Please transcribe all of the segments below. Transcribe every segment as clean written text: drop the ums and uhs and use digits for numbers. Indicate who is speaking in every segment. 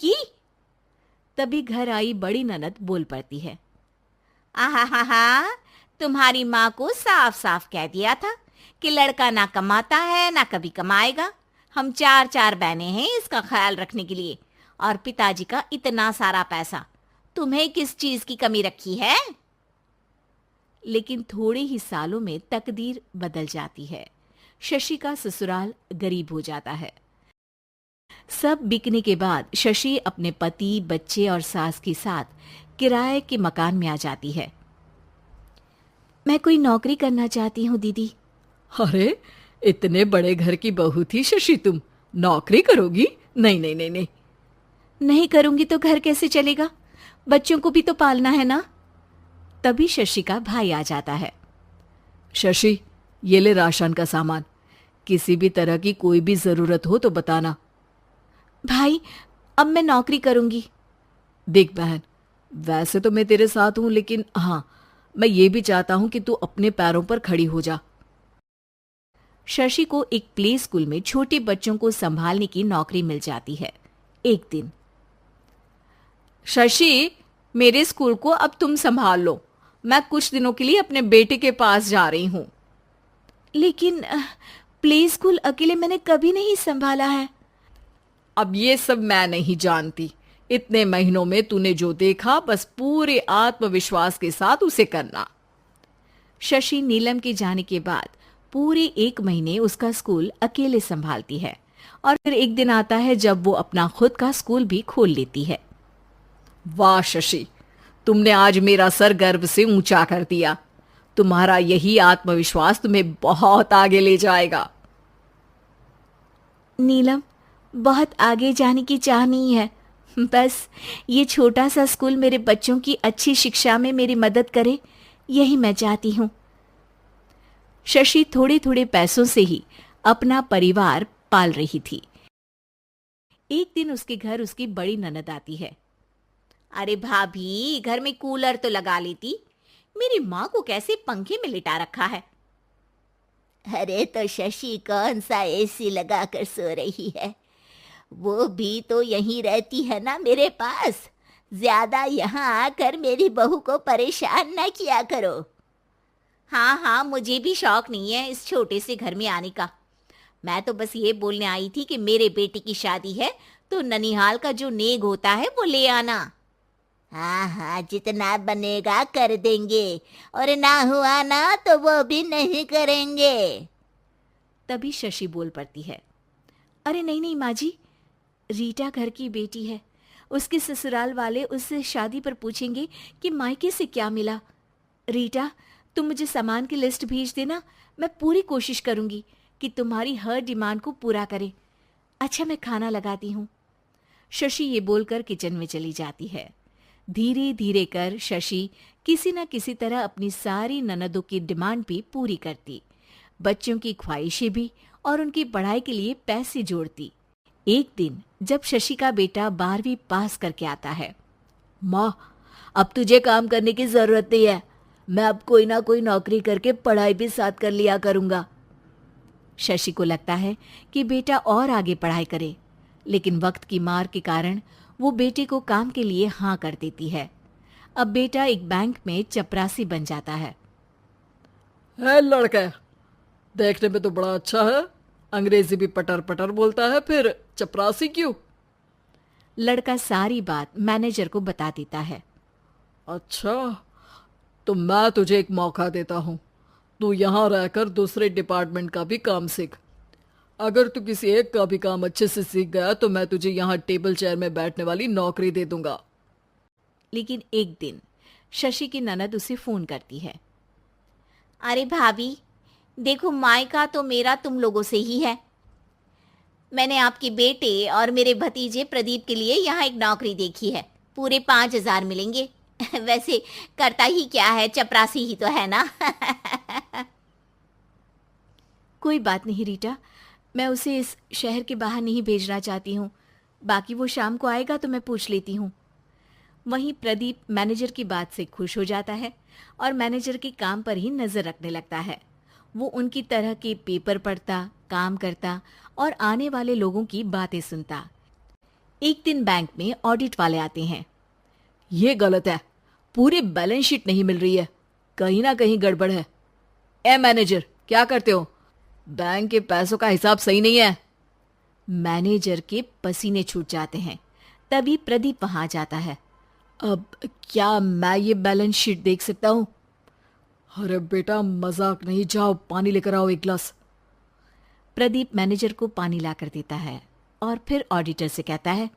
Speaker 1: की? तभी घर आई बड़ी ननद बोल पड़ती है, आहा हा हा, तुम्हारी माँ को साफ साफ कह दिया था कि लड़का ना कमाता है ना कभी कमाएगा। हम चार चार बहनें हैं इसका ख्याल रखने के लिए, और पिताजी का इतना सारा पैसा, तुम्हें किस चीज की कमी रखी है? लेकिन थोड़े ही सालों में तकदीर बदल जाती है। शशि का ससुराल गरीब हो जाता है। सब बिकने के बाद शशि अपने पति, बच्चे और सास के साथ किराए के मकान में आ जाती है। मैं कोई नौकरी करना चाहती हूँ दीदी।
Speaker 2: अरे, इतने बड़े घर की बहू थी शशि, तुम नौकरी करोगी? नहीं नहीं नहीं नहीं।
Speaker 1: नहीं करूंगी तो घर कैसे चलेगा? बच्चों को भी तो पालना है ना। तभी शशि का भाई आ जाता है।
Speaker 2: शशि, ये ले राशन का सामान, किसी भी तरह की कोई भी जरूरत हो तो बताना।
Speaker 1: भाई, अब मैं नौकरी करूंगी।
Speaker 2: देख बहन, वैसे तो मैं तेरे साथ हूं, लेकिन हाँ, मैं ये भी चाहता हूं कि तू अपने पैरों पर खड़ी हो जा।
Speaker 1: शशि को एक प्ले स्कूल में छोटे बच्चों को संभालने की नौकरी मिल जाती है। एक दिन, शशि, मेरे स्कूल को अब तुम संभाल लो, मैं कुछ दिनों के लिए अपने बेटे के पास जा रही हूं। लेकिन प्ले स्कूल अकेले मैंने कभी नहीं संभाला है।
Speaker 2: अब ये सब मैं नहीं जानती। इतने महीनों में तूने जो देखा, बस पूरे आत्मविश्वास के साथ उसे करना।
Speaker 1: शशि नीलम के जाने के बाद पूरे 1 महीने उसका स्कूल अकेले संभालती है, और फिर एक दिन आता है जब वो अपना खुद का स्कूल भी खोल लेती है।
Speaker 2: वाह शशि, तुमने आज मेरा सर गर्व से ऊंचा कर दिया। तुम्हारा यही आत्मविश्वास तुम्हें बहुत आगे ले जाएगा।
Speaker 1: नीलम, बहुत आगे जाने की चाह नहीं है, बस ये छोटा सा स्कूल मेरे बच्चों की अच्छी शिक्षा में मेरी मदद करे, यही मैं चाहती हूँ। शशि थोड़े थोड़े पैसों से ही अपना परिवार पाल रही थी। एक दिन उसके घर उसकी बड़ी ननद आती है। अरे भाभी, घर में कूलर तो लगा लेती, मेरी माँ को कैसे पंखे में लिटा रखा है? अरे तो शशि कौन सा एसी लगा कर सो रही है? वो भी तो यहीं रहती है ना मेरे पास। ज्यादा यहाँ आकर मेरी बहू को परेशान न किया करो। हाँ हाँ, मुझे भी शौक नहीं है इस छोटे से घर में आने का। मैं तो बस ये बोलने आई थी कि मेरे बेटे की शादी है तो ननिहाल का जो नेग होता है वो ले आना। हाँ हाँ, जितना बनेगा कर देंगे, और ना हुआ ना तो वो भी नहीं करेंगे। तभी शशि बोल पड़ती है, अरे नहीं नहीं माँ जी, रीटा घर की बेटी है, उसके ससुराल वाले उससे शादी पर पूछेंगे कि मायके से क्या मिला। रीटा, तुम मुझे सामान की लिस्ट भेज देना, मैं पूरी कोशिश करूंगी कि तुम्हारी हर डिमांड को पूरा करे। अच्छा, मैं खाना लगाती हूँ। शशि ये बोलकर किचन में चली जाती है। धीरे धीरे कर शशि किसी न किसी तरह अपनी सारी ननदों की डिमांड भी पूरी करती, बच्चों की ख्वाहिशें भी, और उनकी पढ़ाई के लिए पैसे जोड़ती। एक दिन जब शशि का बेटा 12वीं पास करके आता है,
Speaker 2: माँ, अब तुझे काम करने की जरूरत नहीं है, मैं अब कोई ना कोई नौकरी करके पढ़ाई भी साथ कर लिया करूंगा।
Speaker 1: शशि को लगता है कि बेटा और आगे पढ़ाई करे, लेकिन वक्त की मार के कारण वो बेटे को काम के लिए हाँ कर देती है। अब बेटा एक बैंक में चपरासी बन जाता है।
Speaker 2: लड़का देखने में तो बड़ा अच्छा है, अंग्रेजी भी पटर पटर बोलता है, फिर चपरासी क्यों?
Speaker 1: लड़का सारी बात मैनेजर को बता देता है।
Speaker 2: अच्छा, तो मैं तुझे एक मौका देता हूँ, तू यहाँ रहकर दूसरे डिपार्टमेंट का भी काम सीख। अगर तू किसी एक का भी काम अच्छे से सीख गया तो मैं तुझे यहाँ टेबल चेयर में बैठने वाली नौकरी दे दूंगा।
Speaker 1: लेकिन एक दिन शशि की ननद उसे फोन करती है। अरे भाभी, देखो मायका तो मेरा तुम लोगों से ही है। मैंने आपके बेटे और मेरे भतीजे प्रदीप के लिए यहाँ एक नौकरी देखी है, पूरे 5,000 मिलेंगे। वैसे करता ही क्या है, चपरासी ही तो है ना। कोई बात नहीं रीटा, मैं उसे इस शहर के बाहर नहीं भेजना चाहती हूँ, बाकी वो शाम को आएगा तो मैं पूछ लेती हूँ। वहीं प्रदीप मैनेजर की बात से खुश हो जाता है और मैनेजर के काम पर ही नजर रखने लगता है। वो उनकी तरह के पेपर पढ़ता, काम करता और आने वाले लोगों की बातें सुनता। एक दिन बैंक में ऑडिट वाले आते हैं।
Speaker 2: ये गलत है, पूरी बैलेंस शीट नहीं मिल रही है, कहीं ना कहीं गड़बड़ है। ए मैनेजर, क्या करते हो? बैंक के पैसों का हिसाब सही नहीं है।
Speaker 1: मैनेजर के पसीने छूट जाते हैं। तभी प्रदीप वहां जाता है।
Speaker 2: अब क्या मैं ये बैलेंस शीट देख सकता हूँ? अरे बेटा, मजाक नहीं, जाओ पानी लेकर आओ एक गिलास।
Speaker 1: प्रदीप मैनेजर को पानी लाकर देता है और फिर ऑडिटर से कहता है,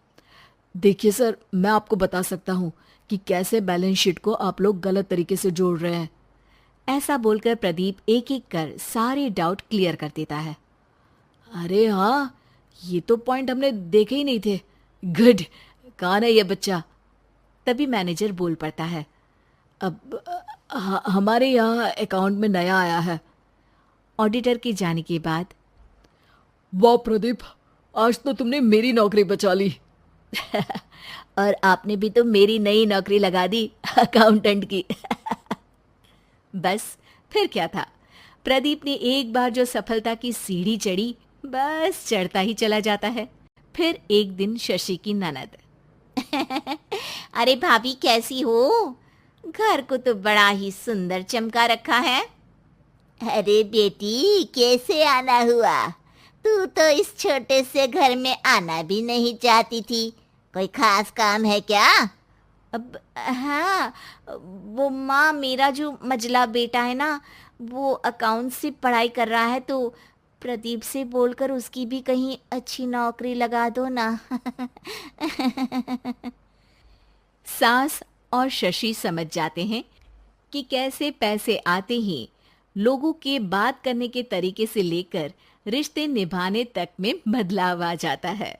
Speaker 2: देखिए सर, मैं आपको बता सकता हूँ कि कैसे बैलेंस शीट को आप लोग गलत तरीके से जोड़ रहे हैं।
Speaker 1: ऐसा बोलकर प्रदीप एक एक कर सारे डाउट क्लियर कर देता है।
Speaker 2: अरे हाँ, ये तो पॉइंट हमने देखे ही नहीं थे। गुड, कौन है ये बच्चा?
Speaker 1: तभी मैनेजर बोल पड़ता है,
Speaker 2: अब हमारे यहाँ अकाउंट में नया आया है।
Speaker 1: ऑडिटर के जाने के बाद,
Speaker 2: वाह प्रदीप, आज तो तुमने मेरी नौकरी बचा ली।
Speaker 1: और आपने भी तो मेरी नई नौकरी लगा दी अकाउंटेंट की। बस फिर क्या था, प्रदीप ने एक बार जो सफलता की सीढ़ी चढ़ी, बस चढ़ता ही चला जाता है। फिर एक दिन शशि की ननद, अरे भाभी कैसी हो? घर को तो बड़ा ही सुंदर चमका रखा है।
Speaker 3: अरे बेटी, कैसे आना हुआ? तू तो इस छोटे से घर में आना भी नहीं चाहती थी। कोई खास काम है क्या?
Speaker 1: अब हाँ, वो माँ, मेरा जो मजला बेटा है ना, वो अकाउंट से पढ़ाई कर रहा है, तो प्रदीप से बोलकर उसकी भी कहीं अच्छी नौकरी लगा दो ना। सास और शशि समझ जाते हैं कि कैसे पैसे आते ही लोगों के बात करने के तरीके से लेकर रिश्ते निभाने तक में बदलाव आ जाता है।